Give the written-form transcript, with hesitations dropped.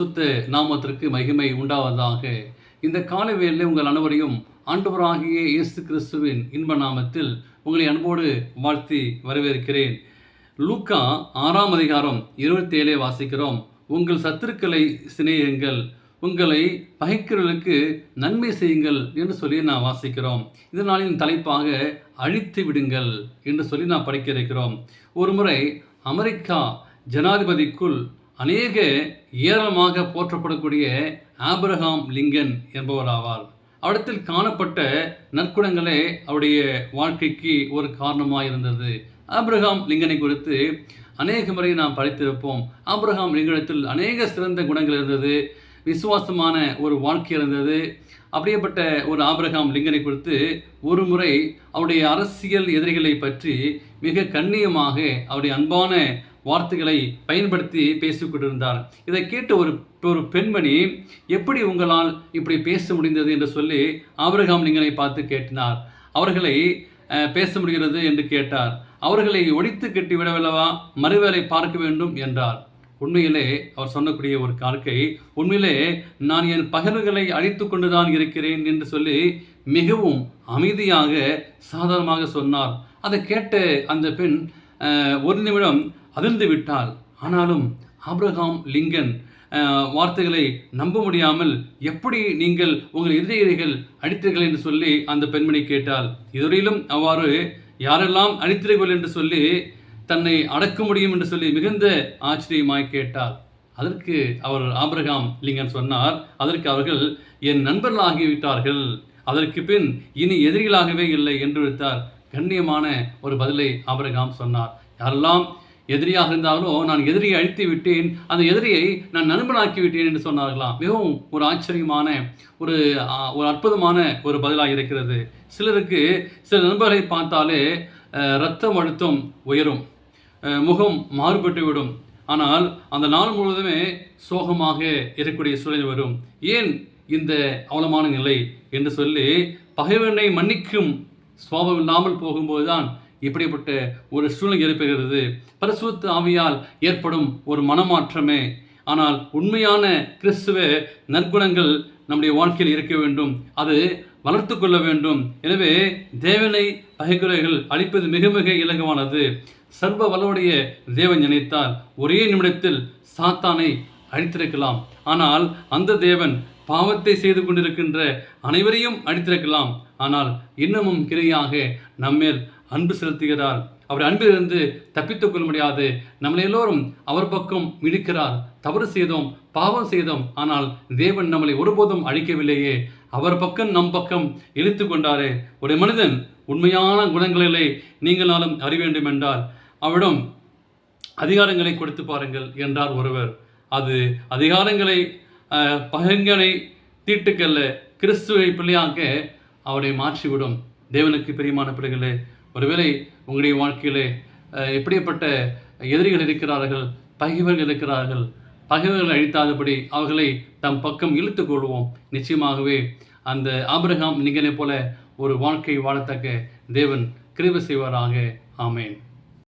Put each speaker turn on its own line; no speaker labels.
சுத்த நாமத்திற்கு மகிமை உண்டாவதாக. இந்த காலை வேளையிலே உங்கள் அனைவரையும் ஆண்டவராகிய இயேசு கிறிஸ்துவின் இன்ப நாமத்தில் உங்களை அன்போடு வாழ்த்தி வரவேற்கிறேன். லூக்கா 6ஆம் அதிகாரம் 27 வாசிக்கிறோம். உங்கள் சத்துருக்களை சிநேகியுங்கள், உங்களை பகைக்கிறவர்களுக்கு நன்மை செய்யுங்கள் என்று சொல்லி நான் வாசிக்கிறோம். இதனாலின் தலைப்பாக அழித்து விடுங்கள் என்று சொல்லி நான் படிக்க இருக்கிறோம். ஒரு முறை அமெரிக்கா ஜனாதிபதிக்குள் அநேக ஏராளமாக போற்றப்படக்கூடிய ஆபிரகாம் லிங்கன் என்பவர் ஆவார். அவரிடத்தில் காணப்பட்ட நற்குணங்களே அவருடைய வாழ்க்கைக்கு ஒரு காரணமாக இருந்தது. ஆபிரகாம் லிங்கனை குறித்து அநேக முறை நாம் படித்திருப்போம். ஆபிரகாம் லிங்கனத்தில் அநேக சிறந்த குணங்கள் இருந்தது, விசுவாசமான ஒரு வாழ்க்கை இருந்தது. அப்படியேப்பட்ட ஒரு ஆபிரகாம் லிங்கனை குறித்து ஒரு முறை அவருடைய அரசியல் எதிரிகளை பற்றி மிக கண்ணியமாக அவருடைய அன்பான வார்த்தைகளை பயன்படுத்தி பேசிக்கொண்டிருந்தார். இதை கேட்ட ஒரு பெண்மணி, எப்படி உங்களால் இப்படி பேச முடிந்தது என்று சொல்லி ஆபிரகாம் லிங்கனை பார்த்து கேட்டினார். அவர்களை பேச முடிகிறது என்று கேட்டார். அவர்களை ஒழித்து கட்டி விடவில்லவா, மறுவேளை பார்க்க வேண்டும் என்றார். உண்மையிலே அவர் சொன்னக்கூடிய ஒரு கார்க்கை, உண்மையிலே நான் என் பகல்களை அழித்து கொண்டுதான் இருக்கிறேன் என்று சொல்லி மிகவும் அமைதியாக சாதாரணமாக சொன்னார். அதை கேட்ட அந்த பெண் ஒரு நிமிடம் அதிர்ந்து விட்டாள். ஆனாலும் ஆபிரகாம் லிங்கன் வார்த்தைகளை நம்ப முடியாமல், எப்படி நீங்கள் உங்கள் எதிரிகள் அடித்தீர்கள் என்று சொல்லி அந்த பெண்மணி கேட்டாள். இதுவரையிலும் அவ்வாறு யாரெல்லாம் அடித்தீர்கள் என்று சொல்லி தன்னை அடக்க முடியும் என்று சொல்லி மிகுந்த ஆச்சரியமாய் கேட்டார். அதற்கு அவர் ஆபிரகாம் லிங்கன் சொன்னார், அதற்கு அவர்கள் என் நண்பர்கள் ஆகிவிட்டார்கள், அதற்கு பின் இனி எதிரிகளாகவே இல்லை என்று விட்டார். கண்ணியமான ஒரு பதிலை ஆபிரகாம் சொன்னார். யாரெல்லாம் எதிரியாக இருந்தார்களோ நான் எதிரியை அழித்து விட்டேன், அந்த எதிரியை நான் நண்பனாக்கி விட்டேன் என்று சொன்னார்களாம். மிகவும் ஒரு ஆச்சரியமான ஒரு அற்புதமான ஒரு பதிலாக இருக்கிறது. சிலருக்கு சில நண்பர்களை பார்த்தாலே இரத்தம் அழுத்தம் உயரும், முகம் மாறுபட்டு விடும், ஆனால் அந்த நாள் முழுவதுமே சோகமாக இருக்கக்கூடிய சூழ்நிலை வரும். ஏன் இந்த அவலமான நிலை என்று சொல்லி பகைவனை மன்னிக்கும் சுபாவம் இல்லாமல் போகும்போது தான் இப்படிப்பட்ட ஒரு சூழ்நிலை ஏற்படுகிறது. பரிசுத்த ஆவியால் ஏற்படும் ஒரு மனமாற்றமே. ஆனால் உண்மையான கிறிஸ்துவ நற்குணங்கள் நம்முடைய வாழ்க்கையில் இருக்க வேண்டும், அது வளர்த்து கொள்ள வேண்டும். எனவே தேவனை பகைக்குறைகள் அழிப்பது மிக மிக இலகுவானது. சர்வ வல்லவருடைய தேவன் நினைத்தால் ஒரே நிமிடத்தில் சாத்தானை அழித்திருக்கலாம். ஆனால் அந்த தேவன் பாவத்தை செய்து கொண்டிருக்கின்ற அனைவரையும் அழித்திருக்கலாம். ஆனால் இன்னமும் கிரையாக நம்மேல் அன்பு செலுத்துகிறார். அவர் அன்பிலிருந்து தப்பித்துக் கொள்ள முடியாது. நம்மளை எல்லோரும் அவர் பக்கம் இழுக்கிறார். தவறு செய்தோம், பாவம் செய்தோம், ஆனால் தேவன் நம்மளை ஒருபோதும் அழிக்கவில்லையே, அவர் பக்கம் நம் பக்கம் இழுத்து கொண்டாரே. ஒரு மனிதன் உண்மையான குணங்களிலே நீங்களாலும் அறிய வேண்டும் என்றால் அவரிடம் அதிகாரங்களை கொடுத்து பாருங்கள் என்றார் ஒருவர். அது அதிகாரங்களை பகங்கனை தீட்டுக்கல்ல, கிறிஸ்துவை பிள்ளையாக்க அவரை மாற்றிவிடும். தேவனுக்கு பிரியமான பிள்ளைகளே, ஒருவேளை உங்களுடைய வாழ்க்கையிலே எப்படிப்பட்ட எதிரிகள் இருக்கிறார்கள், பகைவர்கள் இருக்கிறார்கள், பகைவர்கள் அழித்தாதபடி அவர்களை தம் பக்கம் இழுத்து கொள்வோம். நிச்சயமாகவே அந்த ஆபிரகாம் லிங்கனை போல ஒரு வாழ்க்கை வாழத்தக்க தேவன் கிருபை செய்வாராக. ஆமேன்.